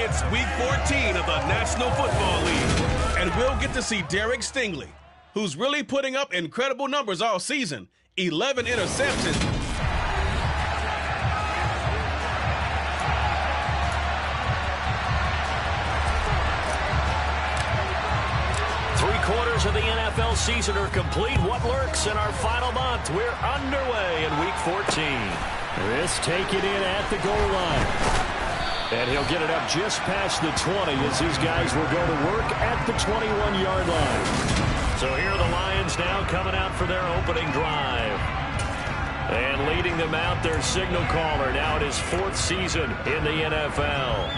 It's Week 14 of the National Football League, and we'll get to see Derek Stingley, who's really putting up incredible numbers all season. 11 interceptions. Three-quarters of the NFL season are complete. What lurks in our final month? We're underway in Week 14. This taken in at the goal line. And he'll get it up just past the 20 as these guys will go to work at the 21-yard line. So here are the Lions now coming out for their opening drive. And leading them out, their signal caller, now in his 4th season in the NFL.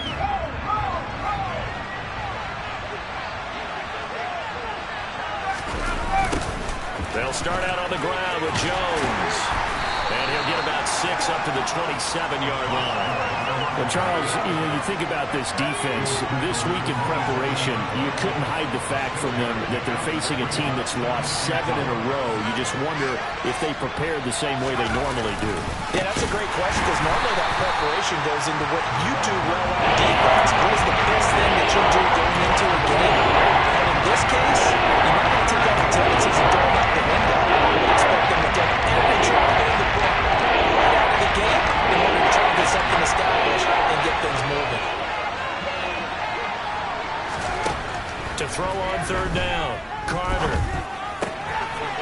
They'll start out on the ground with Jones. And he'll get about 6 up to the 27-yard line. Well, Charles, you think about this defense. This week in preparation, you couldn't hide the fact from them that they're facing a team that's lost 7 in a row. You just wonder if they prepared the same way they normally do. Yeah, that's a great question, because normally that preparation goes into what you do well on defense. What is the best thing that you do going into a game? And in this case, you're not going to take out the tendencies and throw them out the window. You expect them to take every try in the book right out of the game in order to try to get something established and get things moving. To throw on 3rd down, Carter.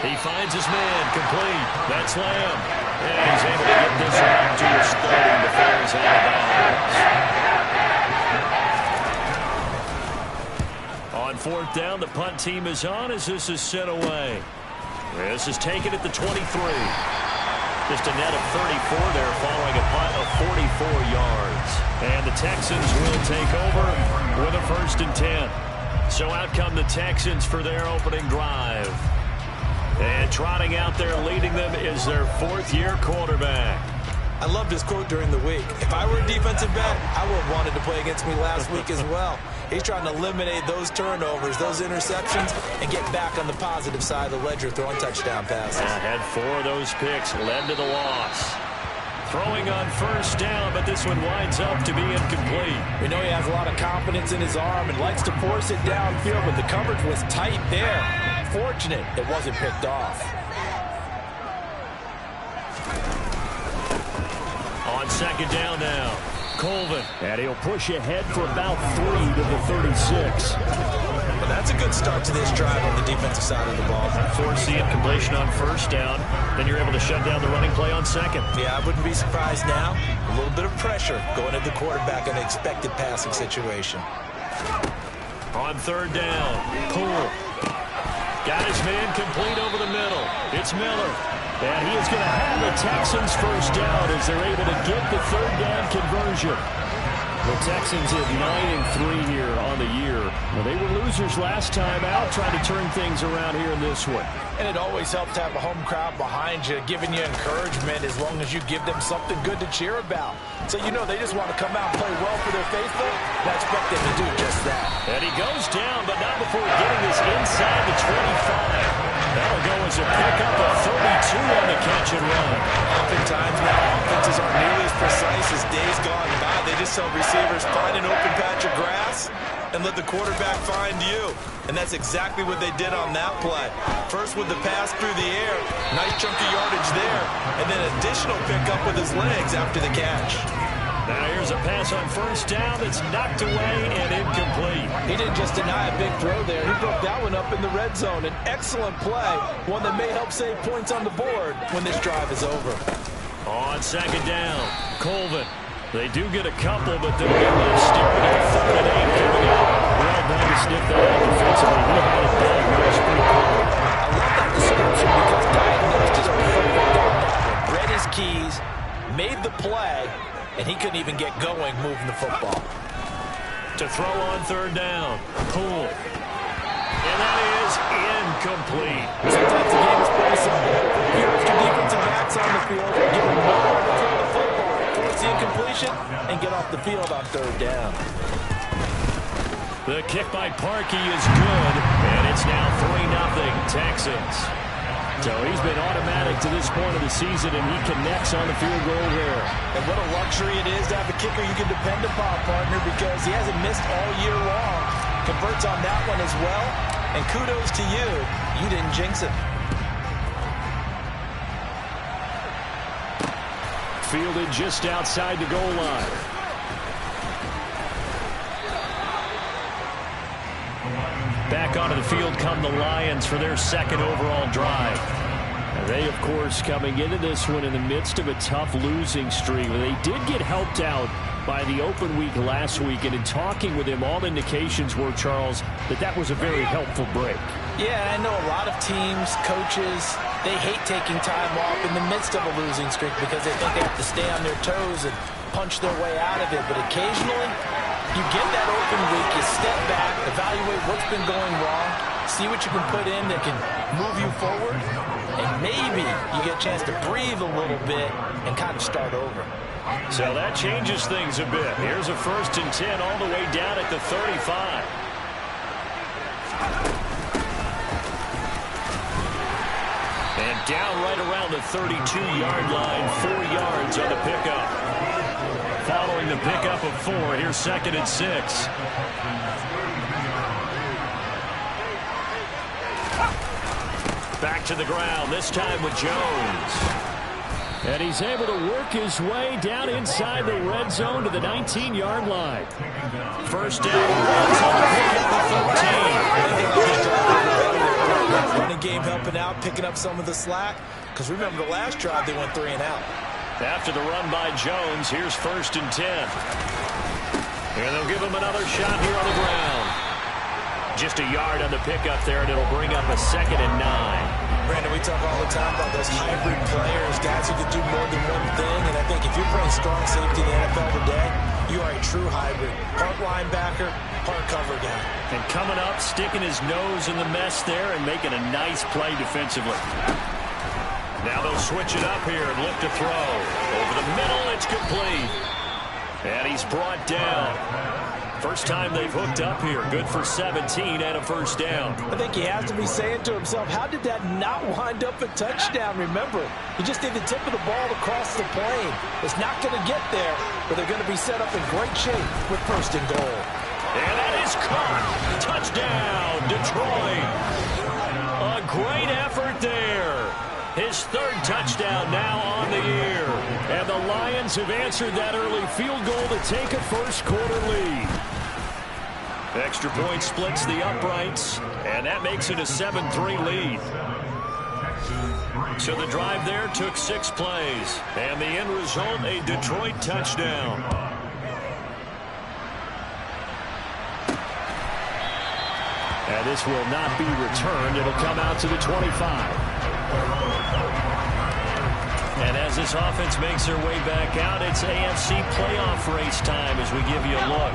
He finds his man, complete. That's Lamb. And he's able to get this one to his 30 before he's out of bounds. On 4th down, the punt team is on as this is sent away. This is taken at the 23. Just a net of 34 there following a punt of 44 yards. And the Texans will take over with a 1st and 10. So out come the Texans for their opening drive. And trotting out there leading them is their 4th-year quarterback. I loved his quote during the week. If I were a defensive back, I would have wanted to play against me last week as well. He's trying to eliminate those turnovers, those interceptions, and get back on the positive side of the ledger throwing touchdown passes. Had 4 of those picks, led to the loss. Throwing on 1st down, but this one winds up to be incomplete. We know he has a lot of confidence in his arm and likes to force it downfield, but the coverage was tight there. Fortunate it wasn't picked off. On 2nd down now, Colvin. And he'll push ahead for about 3 to the 36. Well, that's a good start to this drive on the defensive side of the ball. Force the incompletion on 1st down. Then you're able to shut down the running play on 2nd. Yeah, I wouldn't be surprised now. A little bit of pressure going at the quarterback in an expected passing situation. On 3rd down, Poole. Got his man complete over the middle. It's Miller. And he is going to have the Texans 1st down as they're able to get the 3rd down conversion. The Texans at 9-3 here on the year. Well, they were losers last time out, trying to turn things around here in this one. And it always helps to have a home crowd behind you, giving you encouragement as long as you give them something good to cheer about. So you know they just want to come out and play well for their faithful, and I expect them to do just that. And he goes down, but not before getting this inside the 25. That'll go as a pickup of 32 on the catch and run. Oftentimes now, offenses aren't nearly as precise as days gone by. They just tell receivers, find an open patch of grass and let the quarterback find you. And that's exactly what they did on that play. First with the pass through the air, nice chunk of yardage there, and then additional pickup with his legs after the catch. Now here's a pass on 1st down that's knocked away and incomplete. He didn't just deny a big throw there. He broke that one up in the red zone. An excellent play, one that may help save points on the board when this drive is over. On 2nd down, Colvin. They do get a couple, but they'll get left staring at 3rd and 8 coming up. Well done to sniff that out defensively. He had it diagnosed pretty quickly. I love that description because diagnosed is perfect on that one. Read his keys, made the play, and he couldn't even get going moving the football. To throw on 3rd down, Poole. And that is incomplete. Sometimes the game is pretty simple. Your extra defensive backs on the field, give them nowhere to throw the football, force the incompletion, and get off the field on 3rd down. The kick by Parkey is good, and it's now 3-0 Texans. So he's been automatic to this point of the season, and he connects on the field goal there. And what a luxury it is to have a kicker you can depend upon, partner, because he hasn't missed all year long. Converts on that one as well, and kudos to you. You didn't jinx it. Fielded just outside the goal line. Back onto the field come the Lions for their second overall drive. Now they, of course, coming into this one in the midst of a tough losing streak. They did get helped out by the open week last week, and in talking with him, all indications were, Charles, that was a very helpful break. Yeah, I know a lot of teams, coaches, they hate taking time off in the midst of a losing streak because they think they have to stay on their toes and punch their way out of it. But occasionally, you get that open week, you step back, evaluate what's been going wrong, see what you can put in that can move you forward, and maybe you get a chance to breathe a little bit and kind of start over. So that changes things a bit. Here's a 1st and 10 all the way down at the 35. And down right around the 32-yard line, 4 yards on the pickup. Following the pickup of 4, here's 2nd and 6. Back to the ground, this time with Jones. And he's able to work his way down inside the red zone to the 19-yard line. First down, Reds on the pickup of 13. Running game helping out, picking up some of the slack. Because remember the last drive, they went 3 and out. After the run by Jones, here's 1st and 10. And they'll give him another shot here on the ground. Just a yard on the pickup there, and it'll bring up a 2nd and 9. Brandon, we talk all the time about those hybrid players, guys who can do more than one thing. And I think if you're playing strong safety in the NFL today, you are a true hybrid. Part linebacker, part cover guy. And coming up, sticking his nose in the mess there and making a nice play defensively. Now they'll switch it up here and look to throw. Over the middle, it's complete. And he's brought down. First time they've hooked up here. Good for 17 and a 1st down. I think he has to be saying to himself, how did that not wind up a touchdown? Remember, he just did the tip of the ball across the plane. It's not going to get there, but they're going to be set up in great shape with 1st and goal. And that is caught. Touchdown, Detroit. A great effort there. His 3rd touchdown now on the year. And the Lions have answered that early field goal to take a first-quarter lead. Extra point splits the uprights, and that makes it a 7-3 lead. So the drive there took 6 plays, and the end result, a Detroit touchdown. And this will not be returned. It'll come out to the 25. And as this offense makes their way back out, it's AFC playoff race time as we give you a look.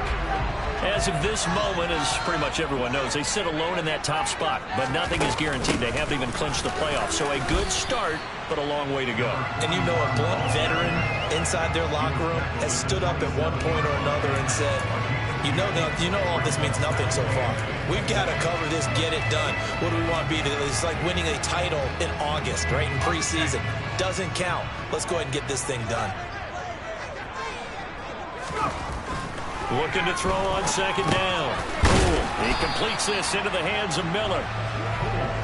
As of this moment, as pretty much everyone knows, they sit alone in that top spot, but nothing is guaranteed. They haven't even clinched the playoffs. So a good start, but a long way to go. And you know a blunt veteran inside their locker room has stood up at one point or another and said, you know all this means nothing so far. We've got to cover this, get it done. What do we want to be? It's like winning a title in August, right, in preseason. Doesn't count. Let's go ahead and get this thing done. Looking to throw on 2nd down. He completes this into the hands of Miller.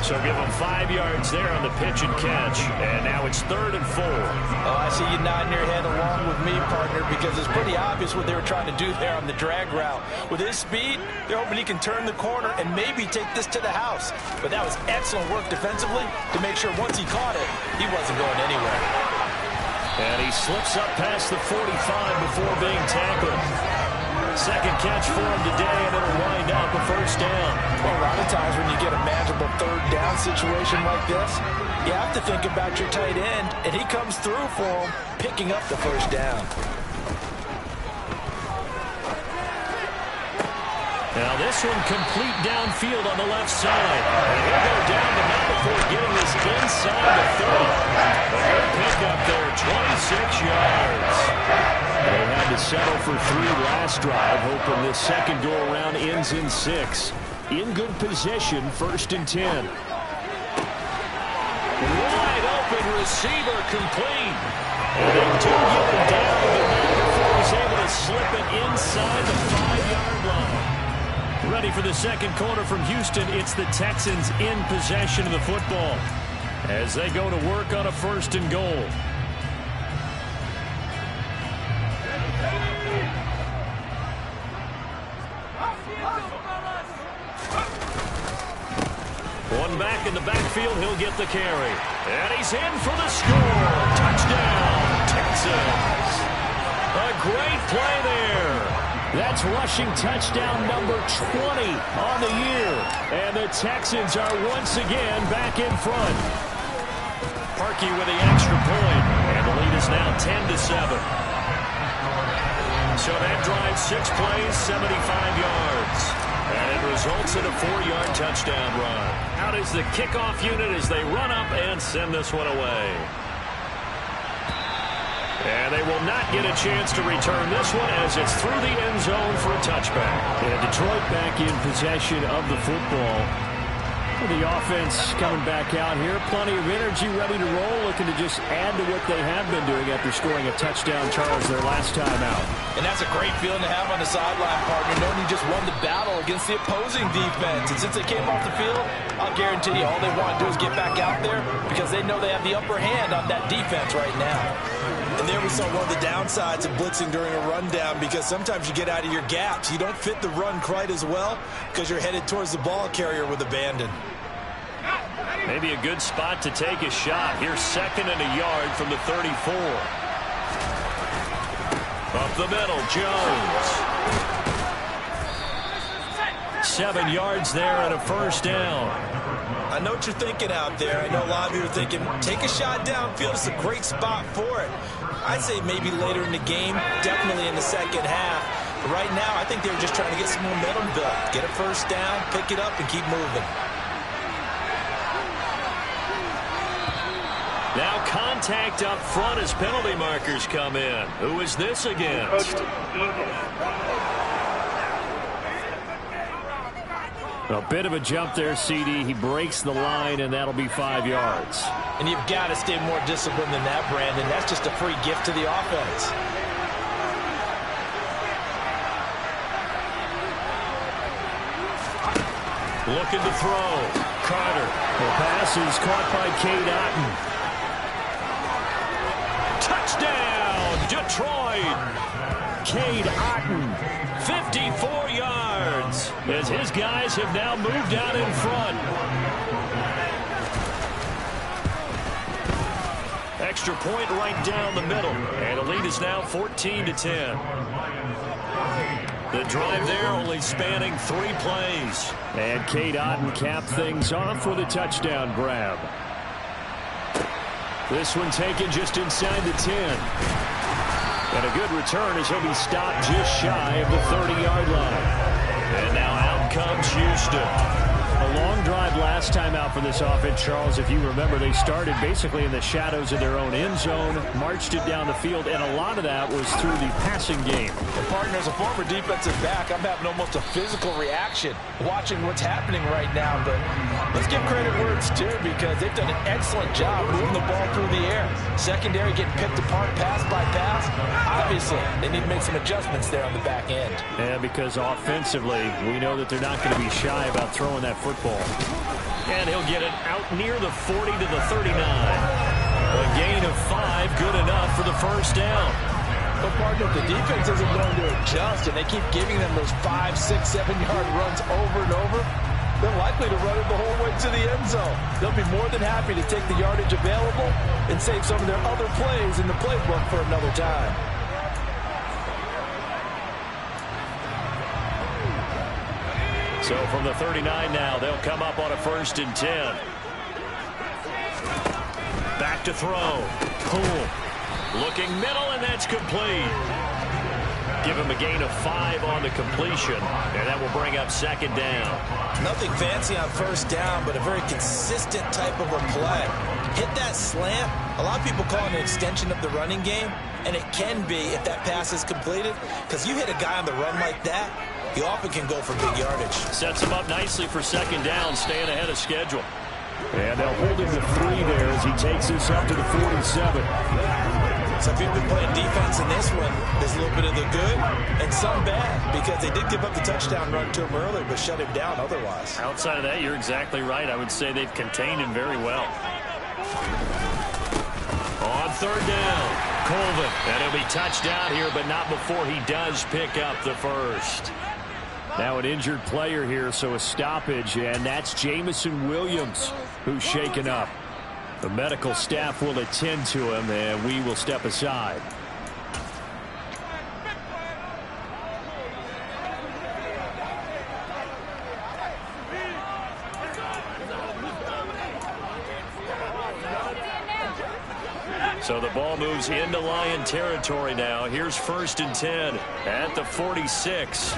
So give him 5 yards there on the pitch and catch. And now it's 3rd and 4. Oh, I see you nodding your head along with me, partner, because it's pretty obvious what they were trying to do there on the drag route. With his speed, they're hoping he can turn the corner and maybe take this to the house. But that was excellent work defensively to make sure once he caught it, he wasn't going anywhere. And he slips up past the 45 before being tackled. 2nd catch for him today, and it'll wind up a 1st down. Well, a lot of times when you get a manageable 3rd down situation like this, you have to think about your tight end, and he comes through for him, picking up the 1st down. Now this one complete downfield on the left side. And he'll go down, but not before getting this inside the 30. A good pickup there, 26 yards. They had to settle for 3 last drive, hoping this second go-around ends in 6. In good position, 1st and 10. When receiver complete. And they do get him down, but not before he's able to slip it inside the 5-yard line. Ready for the second quarter from Houston. It's the Texans in possession of the football as they go to work on a 1st and goal. One back in the backfield, he'll get the carry. And he's in for the score. Touchdown, Texans. A great play there. That's rushing touchdown number 20 on the year. And the Texans are once again back in front. Parkey with the extra point. And the lead is now 10-7. So that drives 6 plays, 75 yards. And it results in a 4-yard touchdown run. Out is the kickoff unit as they run up and send this one away. And they will not get a chance to return this one as it's through the end zone for a touchback. And Detroit back in possession of the football. The offense coming back out here. Plenty of energy, ready to roll, looking to just add to what they have been doing after scoring a touchdown, Charles, their last time out. And that's a great feeling to have on the sideline, partner, knowing you just won the battle against the opposing defense. And since they came off the field, I'll guarantee you all they want to do is get back out there because they know they have the upper hand on that defense right now. And there we saw one of the downsides of blitzing during a rundown because sometimes you get out of your gaps. You don't fit the run quite as well because you're headed towards the ball carrier with abandon. Maybe a good spot to take a shot. Here's 2nd and a yard from the 34. Up the middle, Jones. 7 yards there and a 1st down. I know what you're thinking out there. I know a lot of you are thinking, take a shot downfield. It's a great spot for it. I'd say maybe later in the game, definitely in the second half. But right now, I think they were just trying to get some momentum built. Get a 1st down, pick it up, and keep moving. Now contact up front as penalty markers come in. Who is this against? A bit of a jump there, CD. He breaks the line, and that'll be 5 yards. And you've got to stay more disciplined than that, Brandon. That's just a free gift to the offense. Looking to throw. Carter. The pass is caught by Cade Otton. Touchdown, Detroit. Cade Otton, 54 yards, as his guys have now moved out in front. Extra point right down the middle, and the lead is now 14-10. The drive there only spanning 3 plays. And Cade Otton capped things off with a touchdown grab. This one taken just inside the 10. And a good return as he'll be stopped just shy of the 30-yard line. And now out comes Houston. A long drive last time out for this offense, Charles. If you remember, they started basically in the shadows of their own end zone, marched it down the field, and a lot of that was through the passing game. And partner, as a former defensive back, I'm having almost a physical reaction watching what's happening right now. But let's give credit where it's due because they've done an excellent job moving the ball through the air. Secondary getting picked apart pass by pass. Obviously, they need to make some adjustments there on the back end. Yeah, because offensively, we know that they're not going to be shy about throwing that football. And he'll get it out near the 40 to the 39. A gain of 5, good enough for the 1st down. But partner, if the defense isn't going to adjust and they keep giving them those 5, 6, 7-yard runs over and over, they're likely to run it the whole way to the end zone. They'll be more than happy to take the yardage available and save some of their other plays in the playbook for another time. So from the 39 now, they'll come up on a 1st and 10. Back to throw. Pull. Looking middle, and that's complete. Give him a gain of 5 on the completion, and that will bring up 2nd down. Nothing fancy on 1st down, but a very consistent type of a play. Hit that slant. A lot of people call it an extension of the running game, and it can be if that pass is completed, because you hit a guy on the run like that, he often can go for big yardage. Sets him up nicely for 2nd down, staying ahead of schedule. And they'll hold him to 3 there as he takes this up to the 47. So if you've been playing defense in this one, there's a little bit of the good and some bad, because they did give up the touchdown run to him earlier, but shut him down otherwise. Outside of that, you're exactly right. I would say they've contained him very well. On third down, Colvin. And he'll be touched out here, but not before he does pick up the first. Now an injured player here, so a stoppage, and that's Jameson Williams who's shaken up. The medical staff will attend to him, and we will step aside. So the ball moves into Lion territory now. Here's 1st and 10 at the 46.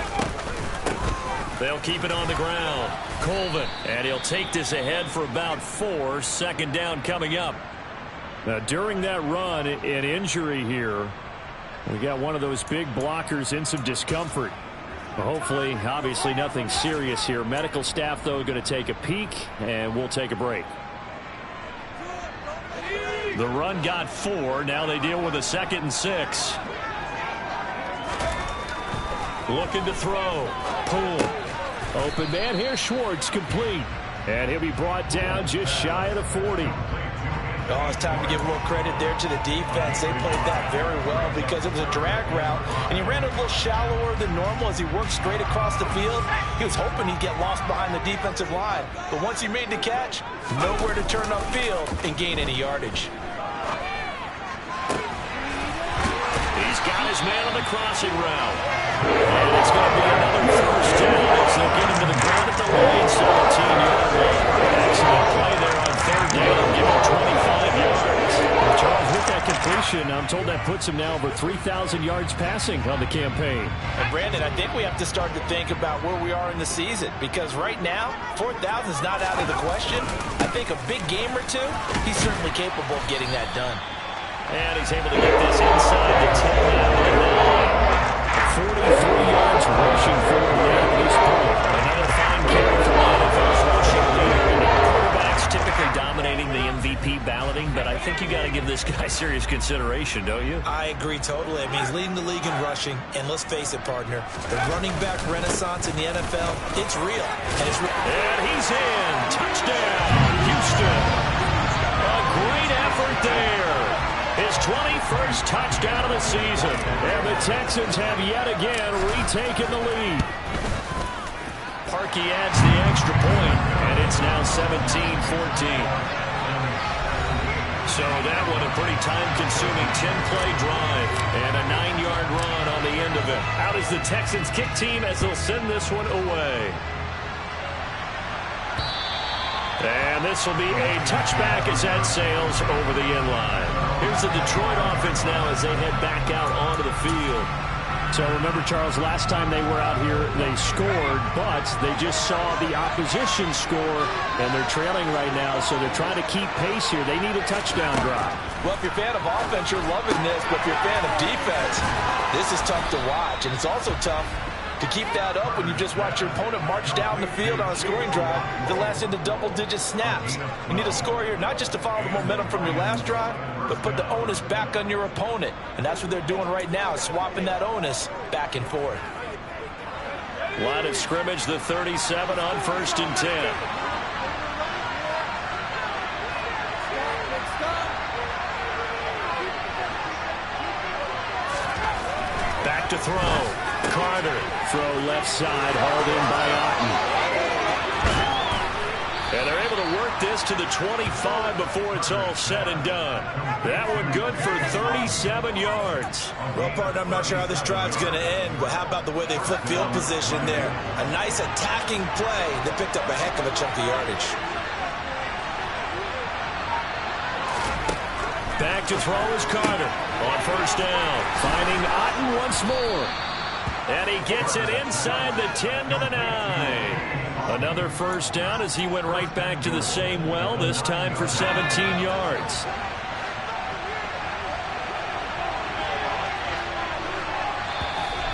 They'll keep it on the ground. Colvin, and he'll take this ahead for about 4. 2nd down coming up. Now, during that run, an injury here. We got one of those big blockers in some discomfort. Hopefully, obviously, nothing serious here. Medical staff, though, going to take a peek, and we'll take a break. The run got 4. Now they deal with a 2nd and 6. Looking to throw. Poole. Open man here, Schwartz, complete. And he'll be brought down just shy of the 40. Oh, it's time to give a little credit there to the defense. They played that very well because it was a drag route, and he ran a little shallower than normal as he worked straight across the field. He was hoping he'd get lost behind the defensive line, but once he made the catch, nowhere to turn upfield and gain any yardage. He's got his man on the crossing route. And it's going to be another 1st down as they'll get him to the ground at the line. 17-yard line. Excellent play there on 3rd down. Give him 25 yards. Well, Charles, with that completion, I'm told that puts him now over 3,000 yards passing on the campaign. And Brandon, I think we have to start to think about where we are in the season, because right now, 4,000 is not out of the question. I think a big game or two, he's certainly capable of getting that done. And he's able to get this inside the 10 out of the 9. 43 yards rushing for him at this point. Another fine carry from the NFL's rushing leader. Quarterbacks typically dominating the MVP balloting, but I think you got to give this guy serious consideration, don't you? I agree totally. I mean, he's leading the league in rushing, and let's face it, partner, the running back renaissance in the NFL, it's real. And he's in. Touchdown, Houston. A great effort there. His 21st touchdown of the season. And the Texans have yet again retaken the lead. Parkey adds the extra point, and it's now 17-14. So that one a pretty time-consuming 10-play drive and a 9-yard run on the end of it. Out is the Texans kick team as they'll send this one away. And this will be a touchback as that sails over the end line. Here's the Detroit offense now as they head back out onto the field. So remember, Charles, last time they were out here, they scored, but they just saw the opposition score, and they're trailing right now, so they're trying to keep pace here. They need a touchdown drive. Well, if you're a fan of offense, you're loving this, but if you're a fan of defense, this is tough to watch, and it's also tough to keep that up when you just watch your opponent march down the field on a scoring drive that lasts into double-digit snaps. You need a score here, not just to follow the momentum from your last drive, but put the onus back on your opponent. And that's what they're doing right now, swapping that onus back and forth. Line of scrimmage, the 37 on 1st and 10. Back to throw. Carter. Throw left side, hauled in by Otten. And they're able to work this to the 25 before it's all said and done. That one good for 37 yards. Well, partner, I'm not sure how this drive's going to end, but how about the way they flip field position there? A nice attacking play that picked up a heck of a chunk of yardage. Back to throw is Carter on 1st down. Finding Otten once more. And he gets it inside the 10 to the 9. Another 1st down as he went right back to the same well, this time for 17 yards.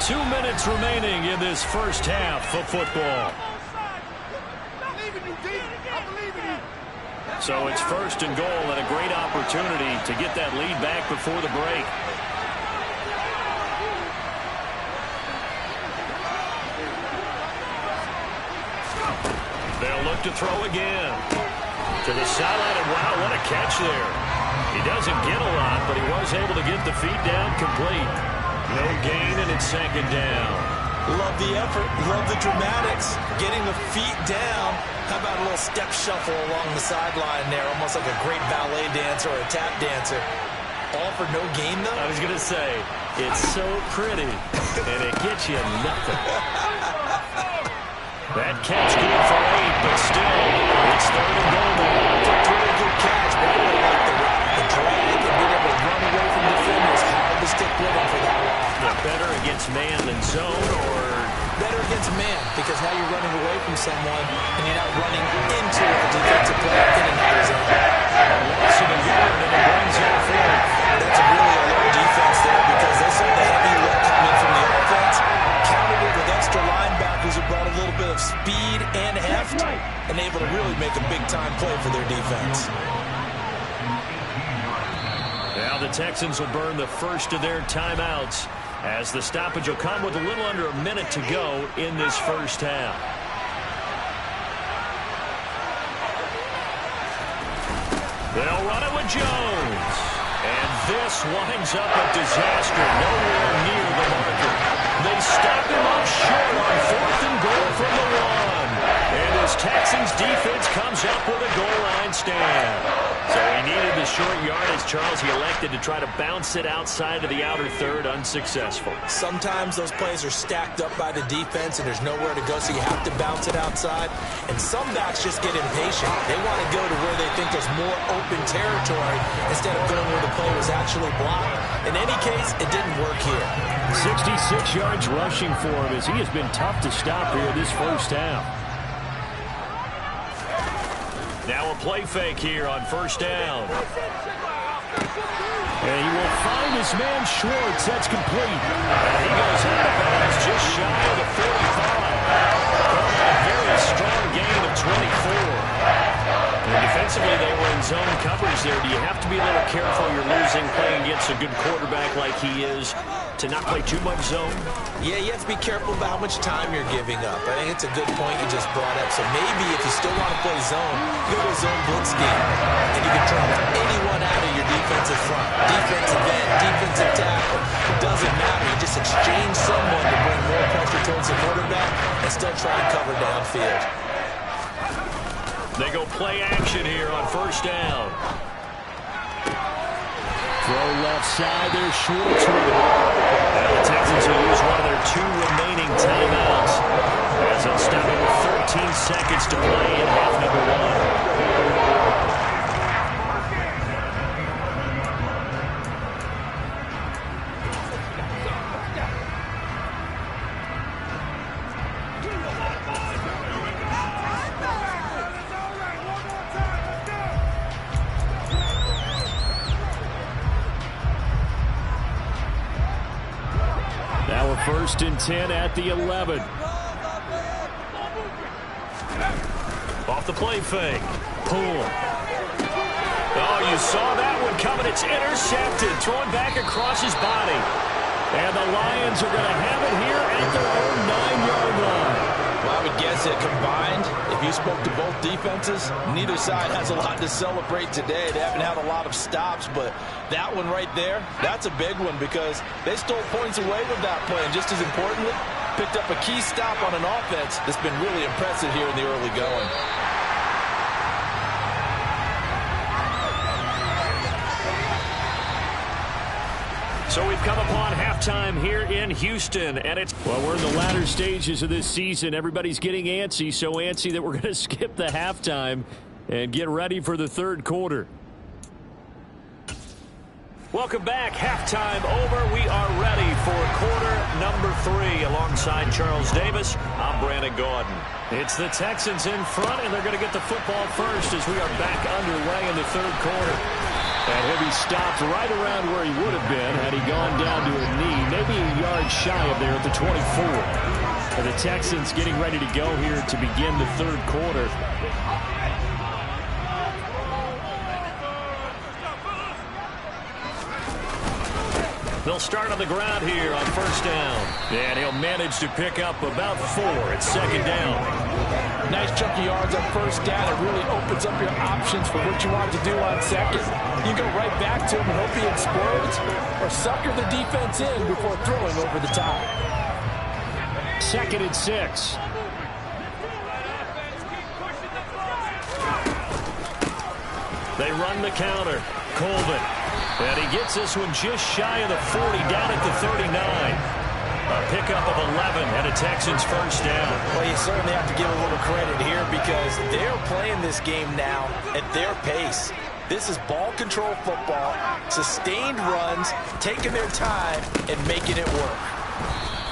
Two minutes remaining in this first half of football. So it's 1st and goal and a great opportunity to get that lead back before the break. They'll look to throw again. To the sideline, and wow, what a catch there. He doesn't get a lot, but he was able to get the feet down complete. No gain, and it's 2nd down. Love the effort, love the dramatics, getting the feet down. How about a little step shuffle along the sideline there, almost like a great ballet dancer or a tap dancer. All for no gain, though? I was going to say, it's so pretty, and it gets you nothing. That catch good for 8, but still, it's 3rd and goal now. It's a really good catch, but I really like the drag and being able to run away from defenders. Hard to stick with him for that long. Better against man than zone, or? Better against man, because now you're running away from someone, and you're not running into a defensive player in another zone. Loss of a yard, and it brings up 4th. That's really alert defense there, because they saw the heavy lift coming from the offense, countered it with extra linebackers who brought a little bit of speed and heft, and able to really make a big-time play for their defense. Now the Texans will burn the first of their timeouts, as the stoppage will come with a little under a minute to go in this first half. They'll run it with Jones. And this winds up a disaster, nowhere near the marker. They stop him up short on 4th and goal from the 1. And his Texans defense comes up with a goal line stand. So he needed the short yardage, Charles. He elected to try to bounce it outside of the outer third, unsuccessful. Sometimes those plays are stacked up by the defense and there's nowhere to go, so you have to bounce it outside. And some backs just get impatient. They want to go to where they think there's more open territory instead of going where the play was actually blocked. In any case, it didn't work here. 66 yards rushing for him as he has been tough to stop here this first half. Now a play fake here on 1st down. And he will find his man Schwartz. That's complete. And he goes out of bounds just shy of the 45. A very strong gain of 24. And defensively, they were in zone coverage there. Do you have to be a little careful? You're losing playing against a good quarterback like he is to not play too much zone? Yeah, you have to be careful about how much time you're giving up. I think it's a good point you just brought up. So maybe if you still want to play zone, go to a zone blitz scheme. And you can drop anyone out of your defensive front. Defensive end, defensive tackle. It doesn't matter. You just exchange someone to bring more pressure towards the quarterback and still try and cover downfield. They go play action here on 1st down. Throw left side there, Schwartz with it. And the Texans will use one of their 2 remaining timeouts as they'll stop it with 13 seconds to play in half number 1. Now a 1st and 10 at the 11. Off the play fake. Pull. Oh, you saw that one coming. It's intercepted. Thrown back across his body. And the Lions are going to have it here at their own 9-yard line. Well, I would guess that combined, if you spoke to both defenses, neither side has a lot to celebrate today. They haven't had a lot of stops, but that one right there, that's a big one because they stole points away with that play. And just as importantly, picked up a key stop on an offense that's been really impressive here in the early going. So we've come upon halftime here in Houston, and it's... Well, we're in the latter stages of this season. Everybody's getting antsy, so antsy that we're going to skip the halftime and get ready for the 3rd quarter. Welcome back. Halftime over. We are ready for quarter number 3 alongside Charles Davis. I'm Brandon Gaudin. It's the Texans in front, and they're going to get the football first as we are back underway in the 3rd quarter. And he'll be stopped right around where he would have been had he gone down to a knee, maybe a yard shy of there at the 24. And the Texans getting ready to go here to begin the 3rd quarter. They'll start on the ground here on first down. And he'll manage to pick up about 4 at second down. Nice chunk of yards on first down. It really opens up your options for what you want to do on second. You go right back to him and hope he explodes, or sucker the defense in before throwing over the top. 2nd and 6. They run the counter. Colvin. And he gets this one just shy of the 40, down at the 39. A pickup of 11 and a Texans first down. Well, you certainly have to give a little credit here because they're playing this game now at their pace. This is ball control football, sustained runs, taking their time and making it work.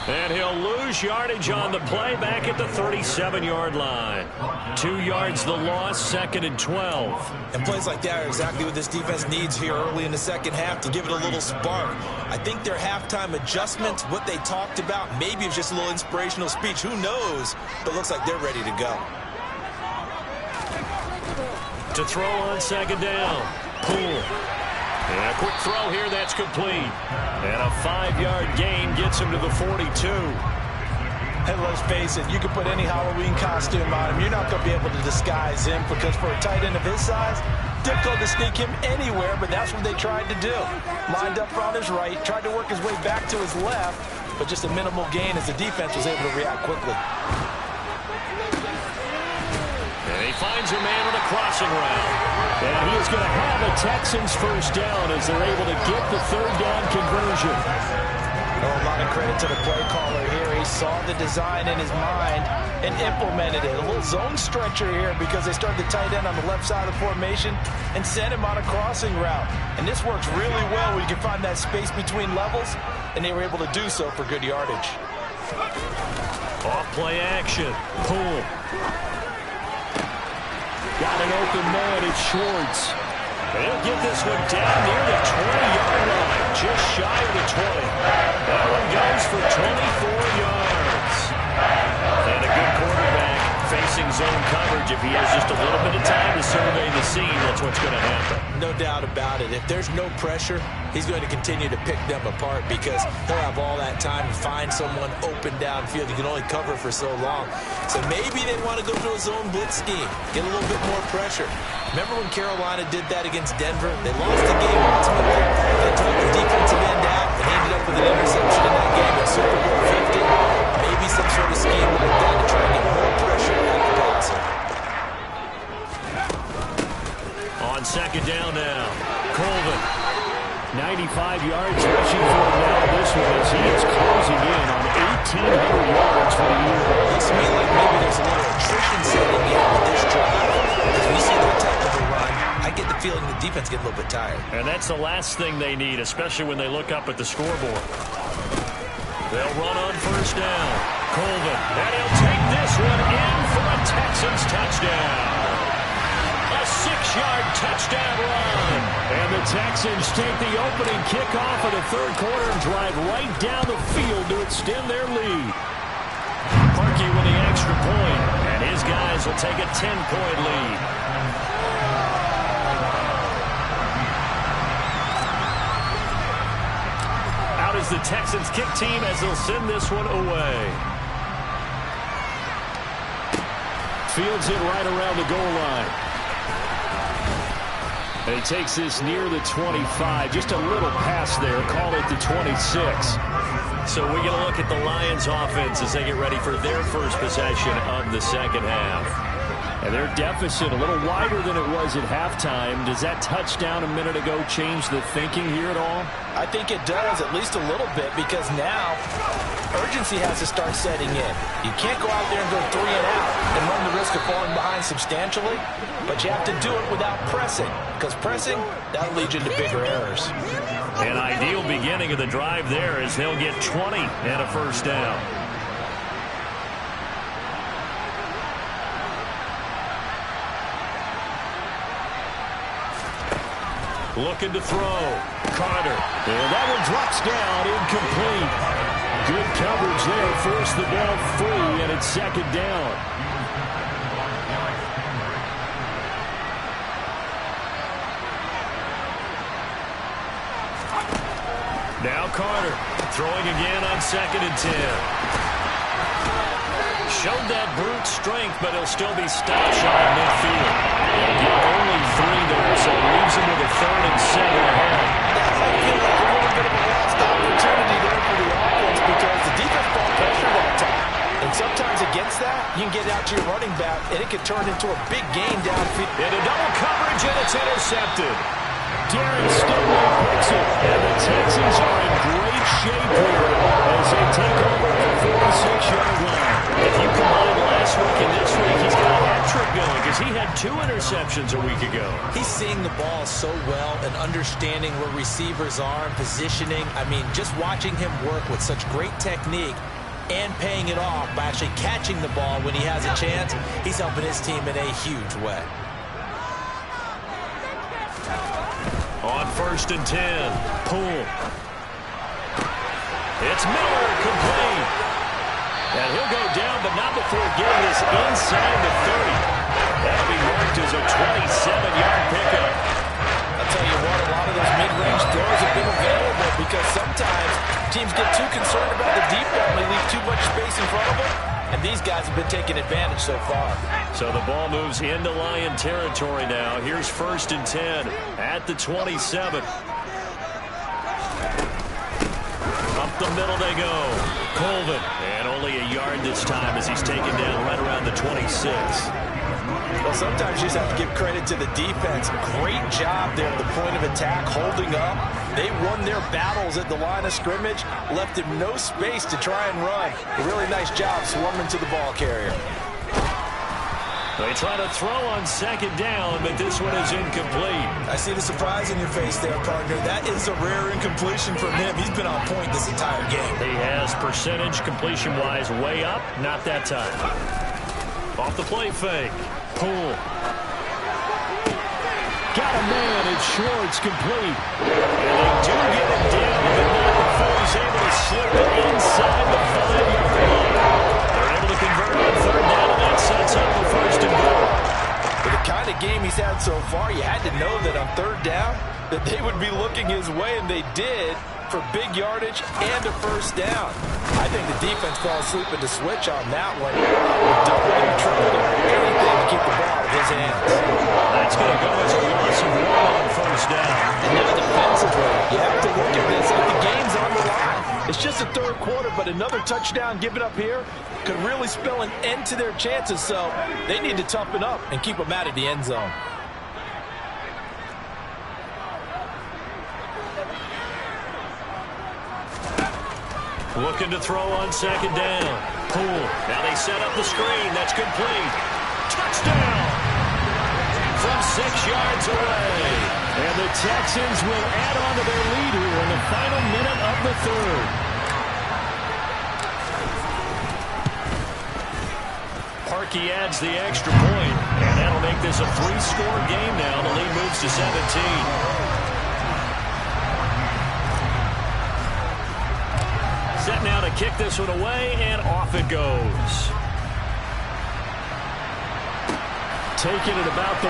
And he'll lose yardage on the play back at the 37-yard line. 2 yards the loss, 2nd and 12. And plays like that are exactly what this defense needs here early in the second half to give it a little spark. I think their halftime adjustment, what they talked about, maybe it's just a little inspirational speech. Who knows? But it looks like they're ready to go. To throw on second down. Poole. And a quick throw here, that's complete. And a 5-yard gain gets him to the 42. And let's face it, you can put any Halloween costume on him. You're not going to be able to disguise him because for a tight end of his size, difficult to sneak him anywhere, but that's what they tried to do. Lined up on his right, tried to work his way back to his left, but just a minimal gain as the defense was able to react quickly. And he finds a man on a crossing route. And he is going to have a Texans first down as they're able to get the 3rd down conversion. Oh, a lot of credit to the play caller here. He saw the design in his mind and implemented it. A little zone stretcher here because they started the tight end on the left side of the formation and sent him on a crossing route. And this works really well when you can find that space between levels, and they were able to do so for good yardage. Off play action. Poole. Got an open man, it's Schwartz. They'll get this one down near the 20-yard line, just shy of the 20. That one goes for 24 yards. And a good quarterback facing zone coverage. If he has just a little bit of time to survey the scene, that's what's going to happen. No doubt about it. If there's no pressure, he's going to continue to pick them apart because he'll have all that time to find someone open downfield. He can only cover for so long. So maybe they want to go to a zone blitz scheme, get a little bit more pressure. Remember when Carolina did that against Denver? They lost the game ultimately. They took the defensive end out and ended up with an interception in that game at Super Bowl 50. Maybe some sort of scheme like that to try and get more pressure out of the passer. On second down now, Colvin. 95 yards rushing for him now. This one as he is closing in on 1,800 yards for the year. Looks to me like maybe there's a little attrition setting in with this drive. Because we see that type of a run, I get the feeling the defense get a little bit tired. And that's the last thing they need, especially when they look up at the scoreboard. They'll run on first down. Colvin. And he'll take this one in for a Texans touchdown. A 6-yard touchdown run. And the Texans take the opening kickoff of the 3rd quarter and drive right down the field to extend their lead. Parkey with the extra point, and his guys will take a 10-point lead. Out is the Texans kick team as they'll send this one away. Fields it right around the goal line. And he takes this near the 25. Just a little pass there. Call it the 26. So we get a look at the Lions offense as they get ready for their first possession of the second half. And their deficit a little wider than it was at halftime. Does that touchdown a minute ago change the thinking here at all? I think it does, at least a little bit, because now urgency has to start setting in. You can't go out there and go 3 and out and run the risk of falling behind substantially, but you have to do it without pressing, because pressing, that'll lead you into bigger errors. An ideal beginning of the drive there as they'll get 20 and a first down. Looking to throw. Carter. And that one drops down, incomplete. Good coverage there. Forced the ball free, and it's second down. Now Carter throwing again on 2nd and 10. Showed that brute strength, but he'll still be stopped shy of midfield. He'll get only 3 there, so leaves him with a 3rd and 7 ahead. That might feel like a little bit of a lost opportunity there for the offense because the defense brought pressure that time. And sometimes against that, you can get out to your running back, and it can turn into a big gain downfield. Into double coverage, and it's intercepted. Darren Stingley picks it, and the Texans are in great shape here as they take over the 46-yard line. If you combine last week and this week, he's got a hat trick going because he had 2 interceptions a week ago. He's seeing the ball so well and understanding where receivers are and positioning. I mean, just watching him work with such great technique and paying it off by actually catching the ball when he has a chance, he's helping his team in a huge way. On 1st and 10, Poole. It's Miller, complete. And he'll go down, but not before getting this inside the 30. That'll be marked as a 27-yard pickup. I'll tell you what, a lot of those mid-range throws have been available because sometimes teams get too concerned about the deep ball and they leave too much space in front of them. And these guys have been taking advantage so far. So the ball moves into Lion territory now. Here's 1st and 10 at the 27. Up the middle they go. Colvin. And only a yard this time as he's taken down right around the 26. Well, sometimes you just have to give credit to the defense. Great job there at the point of attack, holding up. They won their battles at the line of scrimmage, left him no space to try and run. A really nice job swarming to the ball carrier. They try to throw on 2nd down, but this one is incomplete. I see the surprise in your face there, partner. That is a rare incompletion from him. He's been on point this entire game. He has percentage completion-wise way up, not that time. Off the play fake. Poole. Got a man, it's Schwartz, complete. And they do get him down, but not before he's able to slip it inside the 5-yard line. They're able to convert on 3rd down, and that sets up the 1st and goal. With the kind of game he's had so far, you had to know that on 3rd down, that they would be looking his way, and they did, for big yardage and a 1st down. I think the defense fell asleep at the switch on that one. Double and triple anything to keep the ball out of his hands. That's going to go as a loss of 1 on 1st down. And now defensively, you have to look at this like the game's on the line. It's just the 3rd quarter, but another touchdown given up here could really spell an end to their chances, so they need to toughen up and keep them out of the end zone. Looking to throw on 2nd down. Poole. Now they set up the screen. That's complete. Touchdown! From 6 yards away. And the Texans will add on to their lead here in the final minute of the 3rd. Parkey adds the extra point, and that'll make this a 3-score game now. The lead moves to 17. Set now to kick this one away, and off it goes. Taking it about the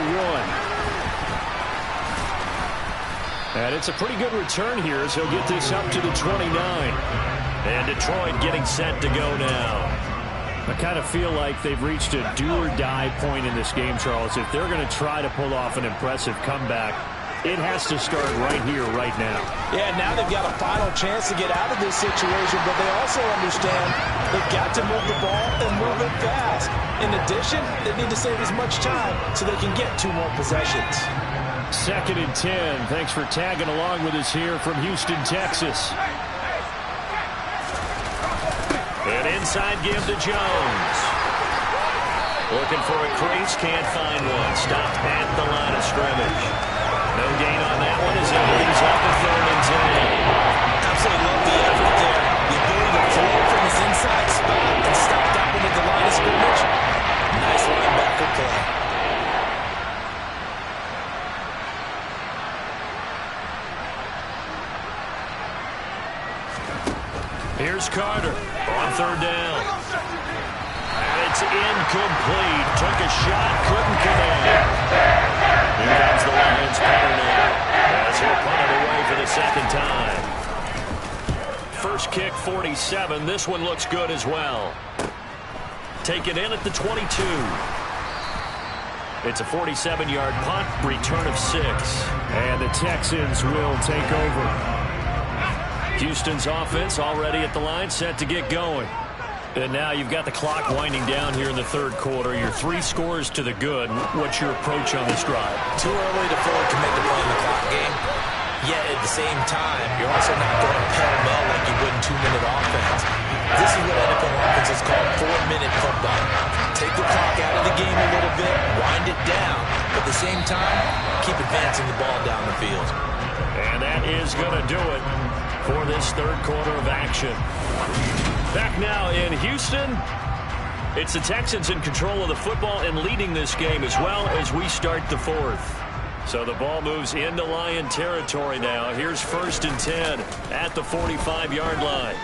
1. And it's a pretty good return here as he'll get this up to the 29. And Detroit getting set to go now. I kind of feel like they've reached a do-or-die point in this game, Charles. If they're going to try to pull off an impressive comeback, it has to start right here, right now. Yeah, now they've got a final chance to get out of this situation, but they also understand they've got to move the ball and move it fast. In addition, they need to save as much time so they can get 2 more possessions. 2nd and 10. Thanks for tagging along with us here from Houston, Texas. An inside give to Jones. Looking for a crease, can't find one. Stopped at the line of scrimmage. No gain on that one as it brings up the 3rd and 10. Absolutely love the effort there. The ability to flow from his inside spot and stop down at the line of scrimmage. Nice linebacker play. Here's Carter on 3rd down. And it's incomplete. Took a shot, couldn't connect. Here comes the Lions punter now as he'll punt it away for the 2nd time. 7. This one looks good as well. Taken in at the 22. It's a 47-yard punt, return of 6. And the Texans will take over. Houston's offense already at the line, set to get going. And now you've got the clock winding down here in the third quarter. You're 3 scores to the good. What's your approach on this drive? Too early to fully commit to playing the clock game. Yet at the same time, you're also not going pell-mell like you would in 2-minute offense. This is what NFL offenses call 4-minute football. Take the clock out of the game a little bit, wind it down, but at the same time, keep advancing the ball down the field. And that is going to do it for this third quarter of action. Back now in Houston, it's the Texans in control of the football and leading this game as well as we start the fourth. So the ball moves into Lion territory now. Here's 1st and 10 at the 45-yard line.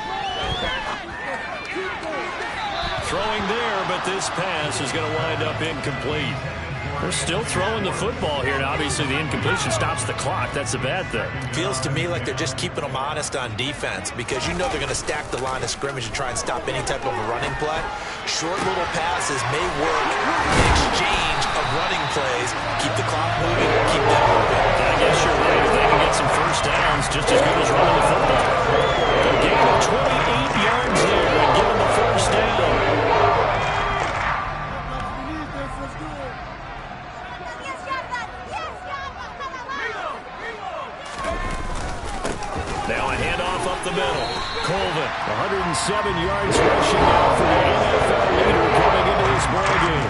Throwing there, but this pass is going to wind up incomplete. They're still throwing the football here. Now, obviously, the incompletion stops the clock. That's a bad thing. Feels to me like they're just keeping them honest on defense because you know they're going to stack the line of scrimmage and try and stop any type of a running play. Short little passes may work in exchange of running plays. Keep the clock moving, keep them moving. I guess you're right. If they can get some first downs, just as good as running the football. A gain of 28 yards there and give them the first down. Now a handoff up the middle. Colvin, 107 yards rushing now for the NFL leader coming into this ball game.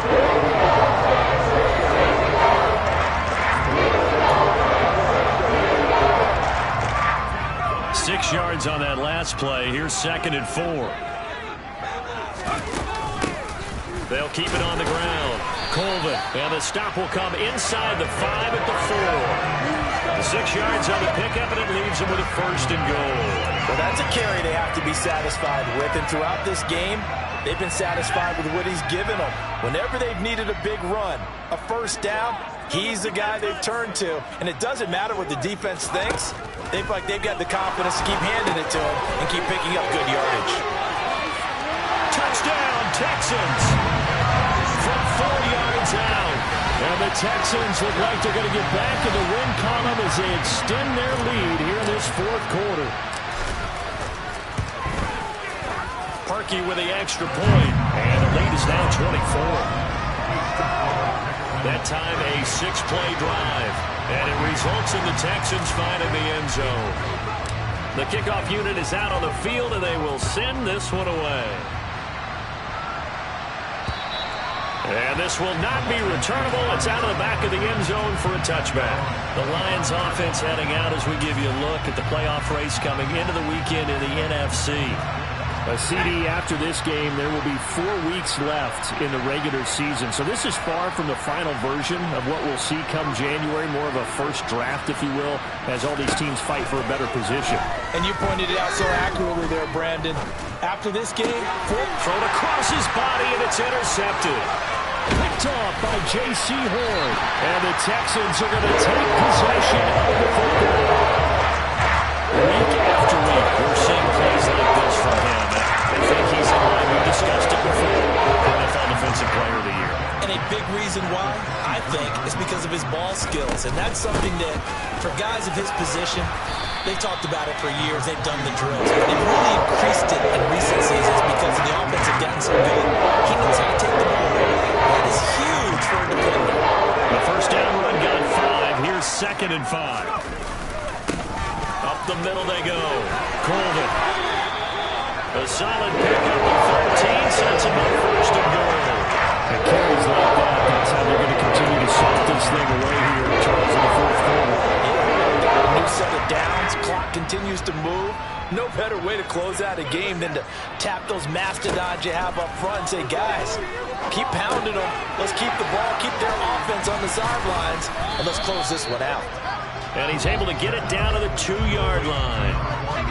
6 yards on that last play. Here's 2nd and 4. They'll keep it on the ground. Colvin, and the stop will come inside the 5 at the 4. 6 yards on the pickup, and it leaves them with a 1st and goal. Well, that's a carry they have to be satisfied with, and throughout this game, they've been satisfied with what he's given them. Whenever they've needed a big run, a first down, he's the guy they've turned to. And it doesn't matter what the defense thinks. They feel like they've got the confidence to keep handing it to him and keep picking up good yardage. Touchdown, Texans! From 4 yards out. And the Texans look like they're going to get back in the win column as they extend their lead here in this fourth quarter. Parkey with the extra point, and the lead is now 24. That time a 6-play drive, and it results in the Texans finding the end zone. The kickoff unit is out on the field, and they will send this one away. And this will not be returnable. It's out of the back of the end zone for a touchback. The Lions offense heading out as we give you a look at the playoff race coming into the weekend in the NFC. A CD after this game, there will be 4 weeks left in the regular season. So this is far from the final version of what we'll see come January, more of a first draft, if you will, as all these teams fight for a better position. And you pointed it out so accurately there, Brandon. After this game, thrown across his body, and it's intercepted. Picked off by J.C. Horn. And the Texans are going to take possession of the football. Week after week, we're seeing plays like this from him. I think he's in line. We've discussed it before. NFL Defensive Player of the Year. And a big reason why, I think, is because of his ball skills. And that's something that, for guys of his position, they've talked about it for years. They've done the drills. But they've really increased it in recent seasons because the offense has gotten so good. He knows how to take the ball. That is huge for a defender. The first down run got 5. Here's 2nd and 5. Up the middle they go. Colvin. A solid pickup of 13 sets him up 1st and goal. And carries like that, that's how they're going to continue to soft this thing away here, Charles, in the fourth quarter. A new set of downs. Clock continues to move. No better way to close out a game than to tap those mastodons you have up front and say, guys, keep pounding them. Let's keep the ball, keep their offense on the sidelines, and let's close this one out. And he's able to get it down to the 2-yard line.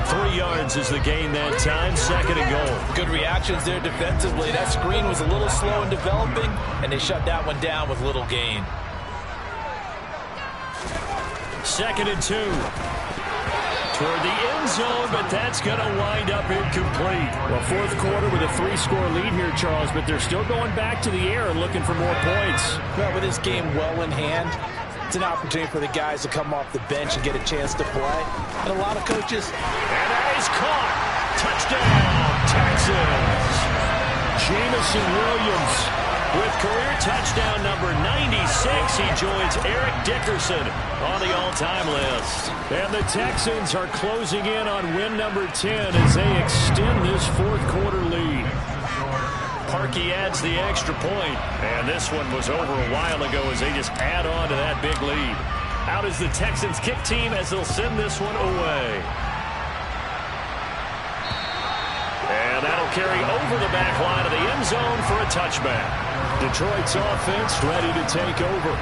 3 yards is the gain that time, 2nd and goal. Good reactions there defensively. That screen was a little slow in developing, and they shut that one down with little gain. 2nd and 2. toward the end zone, but that's going to wind up incomplete. Well, fourth quarter with a 3-score lead here, Charles, but they're still going back to the air and looking for more points. Well, with this game well in hand, it's an opportunity for the guys to come off the bench and get a chance to play. And a lot of coaches. And that is caught. Touchdown, Texans. Jameson Williams. With career touchdown number 96, he joins Eric Dickerson on the all-time list. And the Texans are closing in on win number 10 as they extend this fourth quarter lead. Parkey adds the extra point, and this one was over a while ago as they just add on to that big lead. Out is the Texans kick team as they'll send this one away. And that'll carry over the back line of the end zone for a touchback. Detroit's offense ready to take over.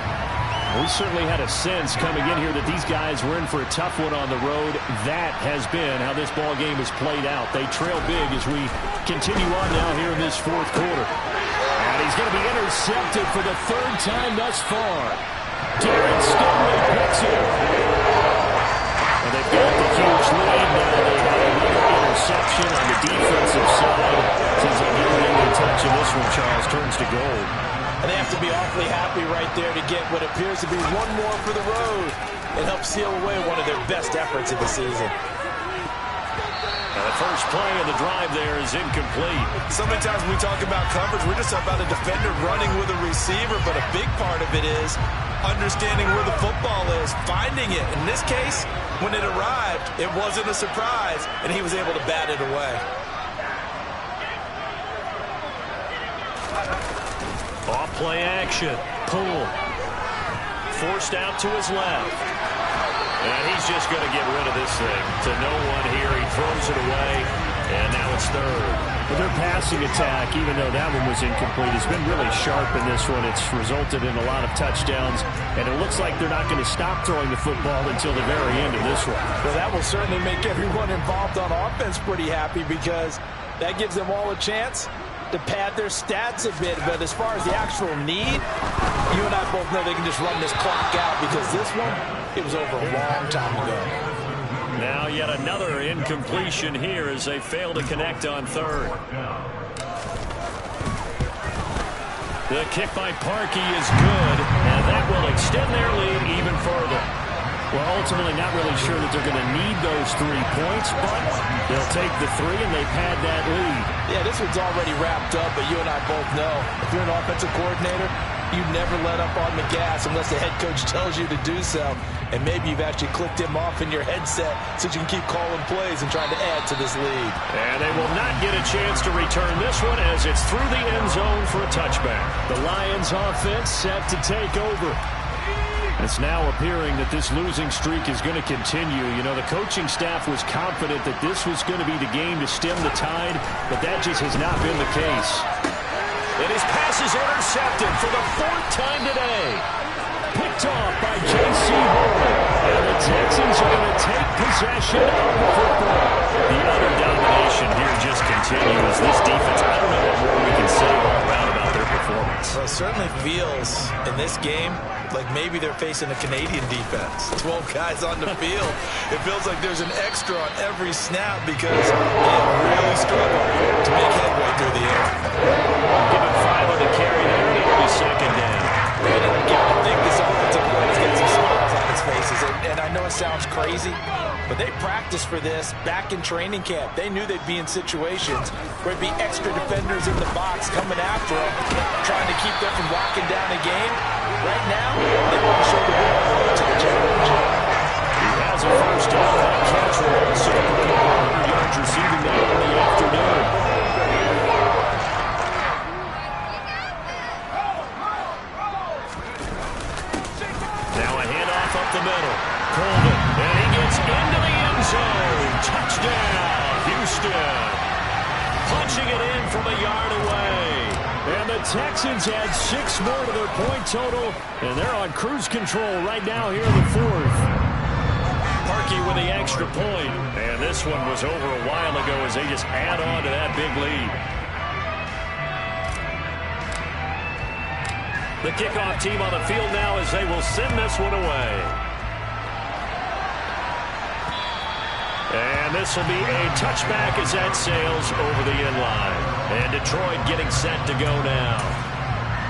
We certainly had a sense coming in here that these guys were in for a tough one on the road. That has been how this ball game has played out. They trail big as we continue on now here in this fourth quarter. And he's going to be intercepted for the third time thus far. Derek Stingley picks it. And they've got the huge lead now. They have another interception on the defensive side. Seems like every touch of this one, Charles, turns to gold. And they have to be awfully happy right there to get what appears to be one more for the road and help seal away one of their best efforts of the season. And the first play of the drive there is incomplete. So many times when we talk about coverage, we're just about a defender running with a receiver, but a big part of it is understanding where the football is, finding it. In this case, when it arrived, it wasn't a surprise, and he was able to bat it away. Off play action. Pull. Forced out to his left. And he's just going to get rid of this thing. To no one here. He throws it away. And now it's third. But their passing attack, even though that one was incomplete, has been really sharp in this one. It's resulted in a lot of touchdowns. And it looks like they're not going to stop throwing the football until the very end of this one. Well, that will certainly make everyone involved on offense pretty happy because that gives them all a chance to pad their stats a bit. But as far as the actual need, you and I both know they can just run this clock out because this one, it was over a long time ago. Now yet another incompletion here as they fail to connect on third. The kick by Parkey is good, and that will extend their lead even further. Well, ultimately not really sure that they're going to need those 3 points, but they'll take the 3 and they pad that lead. Yeah, this one's already wrapped up, but you and I both know if you're an offensive coordinator, you never let up on the gas unless the head coach tells you to do so. And maybe you've actually clicked him off in your headset so you can keep calling plays and trying to add to this lead. And they will not get a chance to return this one as it's through the end zone for a touchback. The Lions offense set to take over. It's now appearing that this losing streak is going to continue. You know, the coaching staff was confident that this was going to be the game to stem the tide, but that just has not been the case. And his pass is intercepted for the 4th time today. Picked off by J.C. Horn. And the Texans are going to take possession of the football. The utter domination here just continues. This defense, I don't know what more we can say all around about their performance. Well, it certainly feels in this game like maybe they're facing a Canadian defense. 12 guys on the field. It feels like there's an extra on every snap because they really struggle to make headway through the air. Given 5 on the carry there, it'll be second down. And again, I think this offensive line is getting some smiles on its faces. And I know it sounds crazy, but they practiced for this back in training camp. They knew they'd be in situations where it'd be extra defenders in the box coming after them, trying to keep them from locking down a game. Right now, they want to show the world to the challenge. He has a first down on catch roll, so 100 yards receiving now in the afternoon. Now a handoff up the middle. Coleman, and he gets into the end zone. Touchdown, Houston. Punching it in from a yard away. And the Texans add 6 more to their point total, and they're on cruise control right now here in the 4th. Parkey with the extra point. And this one was over a while ago as they just add on to that big lead. The kickoff team on the field now as they will send this one away. And this will be a touchback as that sails over the inline. And Detroit getting set to go now.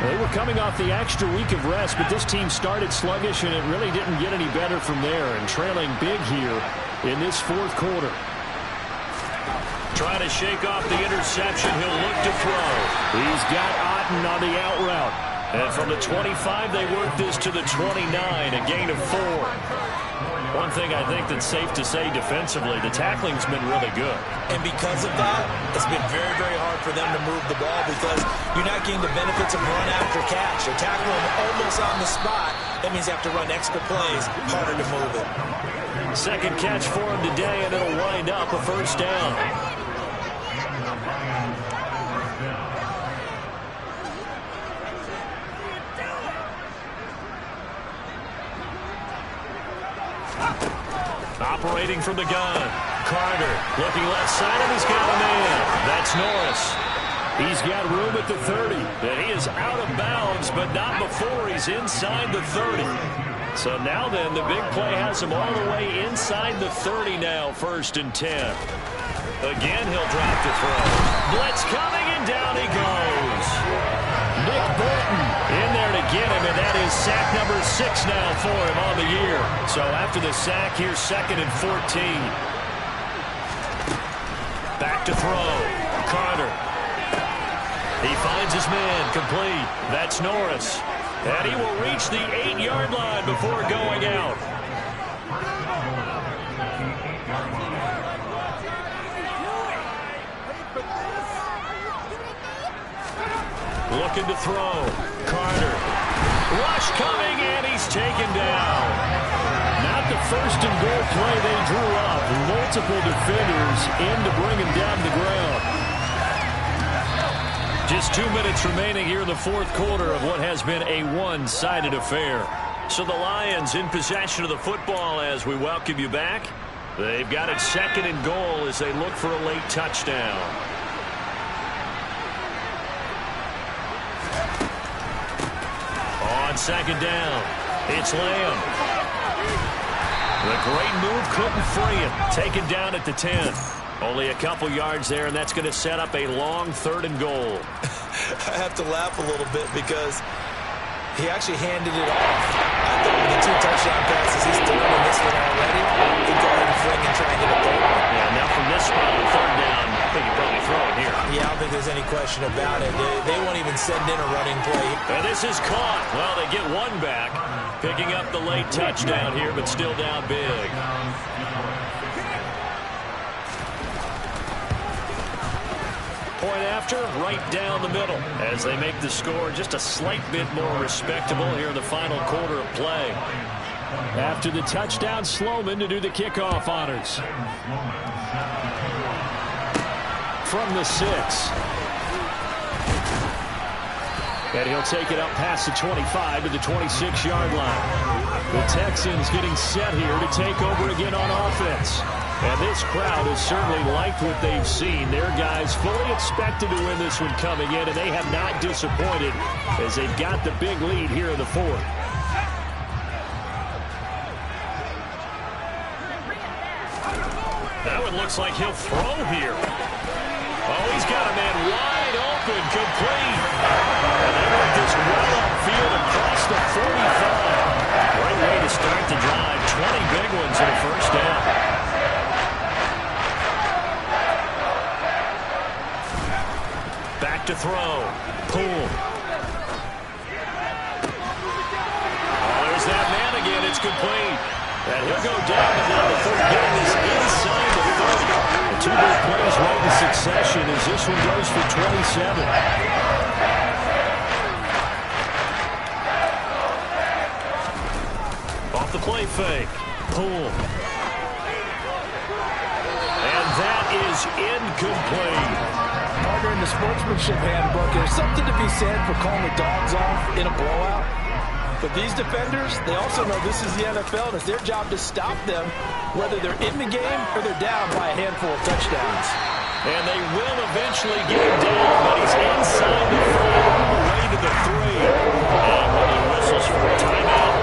They were coming off the extra week of rest, but this team started sluggish, and it really didn't get any better from there. And trailing big here in this fourth quarter. Trying to shake off the interception. He'll look to throw. He's got Otten on the out route. And from the 25, they work this to the 29, a gain of 4. One thing I think that's safe to say defensively, the tackling's been really good. And because of that, it's been very, very hard for them to move the ball because you're not getting the benefits of run after catch. They're tackling them almost on the spot. That means you have to run extra plays, harder to move it. Second catch for him today, and it'll wind up a first down. Operating from the gun. Carter looking left side, and he's got a man. That's Norris. He's got room at the 30. And he is out of bounds, but not before he's inside the 30. So now then, the big play has him all the way inside the 30 now, 1st and 10. Again, he'll drop to throw. Blitz coming, and down he goes. Nick Bolton in there to get him, and that is sack number 6 now for him on the year. So after the sack, here's 2nd and 14. Back to throw. Carter. He finds his man, complete. That's Norris. And he will reach the 8-yard line before going out. Looking to throw. Carter. Rush coming, and he's taken down. Not the 1st and goal play they drew up. Multiple defenders in to bring him down to the ground. Just 2 minutes remaining here in the fourth quarter of what has been a one-sided affair. So the Lions in possession of the football as we welcome you back. They've got it 2nd and goal as they look for a late touchdown. On 2nd down, it's Lamb. The great move couldn't free him. Taken down at the 10. Only a couple yards there, and that's going to set up a long 3rd and goal. I have to laugh a little bit because he actually handed it off. I thought with the 2 touchdown passes, he's throwing in this one already. He could go ahead and fling and try and get a goal. Yeah, now from this spot on 3rd down, I think he'd probably throw it here. Yeah, I don't think there's any question about it. They won't even send in a running play. And this is caught. Well, they get one back, picking up the late touchdown here, but still down big. Point after, right down the middle as they make the score just a slight bit more respectable here in the final quarter of play. After the touchdown, Sloman to do the kickoff honors. From the 6. And he'll take it up past the 25 to the 26-yard line. The Texans getting set here to take over again on offense. And this crowd has certainly liked what they've seen. Their guys fully expected to win this one coming in, and they have not disappointed as they've got the big lead here in the 4th. Now it looks like he'll throw here. Oh, he's got a man wide open, complete. And they work this well upfield across the 45. Great way to start the drive. 20 big ones in the first down. To throw. Poole. Oh, there's that man again. It's complete. And he'll go down and now before getting this inside the 30. The 2 big plays right in succession as this one goes for 27. Off the play fake. Poole. And that is incomplete. In the sportsmanship handbook, there's something to be said for calling the dogs off in a blowout. But these defenders, they also know this is the NFL, and it's their job to stop them, whether they're in the game or they're down by a handful of touchdowns. And they will eventually get him down, but he's inside the 5 on the way to the 3. And when he whistles for a timeout,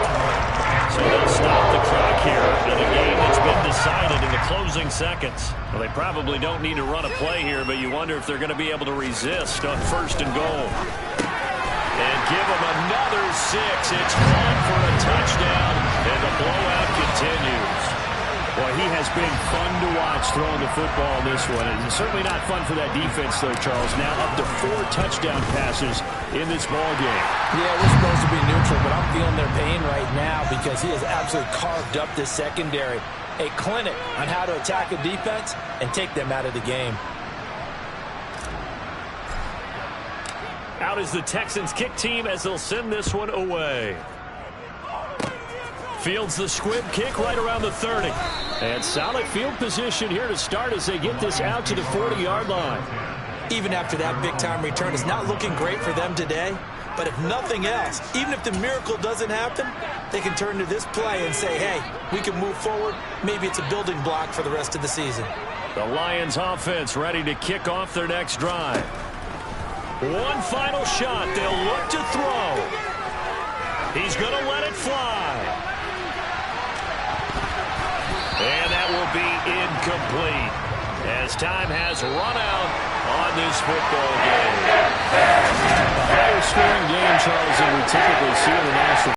so they'll stop the clock here in a game that's been decided in the closing seconds. Well, they probably don't need to run a play here, but you wonder if they're going to be able to resist on 1st and goal. And give them another 6. It's caught for a touchdown, and the blowout continues. Boy, he has been fun to watch throwing the football in this one. And certainly not fun for that defense, though, Charles. Now up to 4 touchdown passes in this ball game. Yeah, we're supposed to be neutral, but I'm feeling their pain right now because he has absolutely carved up this secondary. A clinic on how to attack a defense and take them out of the game. Out is the Texans kick team as they'll send this one away. Fields the squib kick right around the 30. And solid field position here to start as they get this out to the 40-yard line. Even after that big-time return, it's not looking great for them today. But if nothing else, even if the miracle doesn't happen, they can turn to this play and say, hey, we can move forward. Maybe it's a building block for the rest of the season. The Lions offense ready to kick off their next drive. One final shot. They'll look to throw. He's going to let it fly. And that will be incomplete as time has run out on this football game. A higher scoring game, Charles, than we typically see in the National